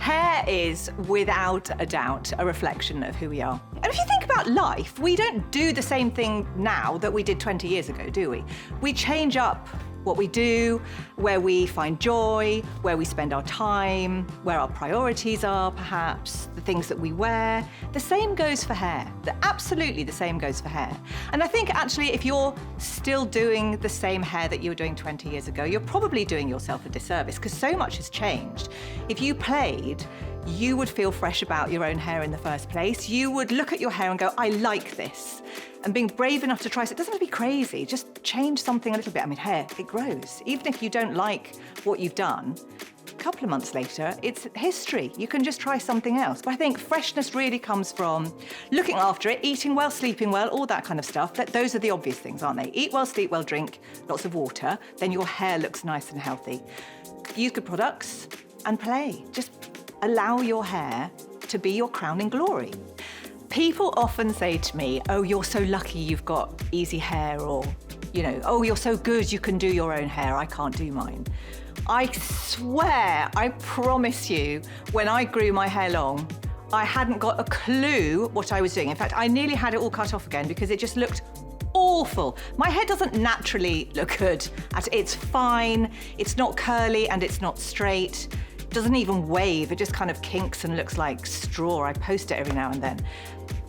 Hair is, without a doubt, a reflection of who we are. And if you think about life, we don't do the same thing now that we did 20 years ago, do we? We change up what we do, where we find joy, where we spend our time, where our priorities are, perhaps, the things that we wear. The same goes for hair. Absolutely the same goes for hair. And I think actually if you're still doing the same hair that you were doing 20 years ago, you're probably doing yourself a disservice because so much has changed. If you played, you would feel fresh about your own hair in the first place. You would look at your hair and go, I like this. And being brave enough to try, so it doesn't have to be crazy, just change something a little bit. I mean, hair, it grows. Even if you don't like what you've done, a couple of months later, it's history. You can just try something else. But I think freshness really comes from looking after it, eating well, sleeping well, all that kind of stuff. Those are the obvious things, aren't they? Eat well, sleep well, drink lots of water, then your hair looks nice and healthy. Use good products and play. Just allow your hair to be your crowning glory. People often say to me, oh, you're so lucky you've got easy hair, or, you know, oh, you're so good you can do your own hair, I can't do mine. I swear, I promise you, when I grew my hair long, I hadn't got a clue what I was doing. In fact, I nearly had it all cut off again because it just looked awful. My hair doesn't naturally look good. It's fine, it's not curly and it's not straight. It doesn't even wave, it just kind of kinks and looks like straw. I post it every now and then.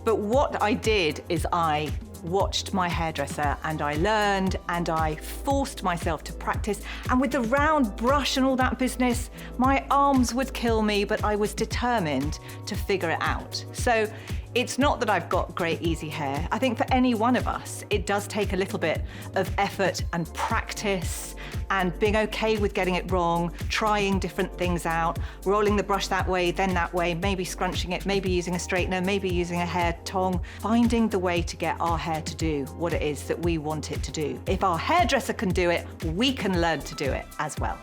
But what I did is I watched my hairdresser and I learned and I forced myself to practice. And with the round brush and all that business, my arms would kill me, but I was determined to figure it out. So it's not that I've got great easy hair. I think for any one of us, it does take a little bit of effort and practice and being okay with getting it wrong, trying different things out, rolling the brush that way, then that way, maybe scrunching it, maybe using a straightener, maybe using a hair tong, finding the way to get our hair to do what it is that we want it to do. If our hairdresser can do it, we can learn to do it as well.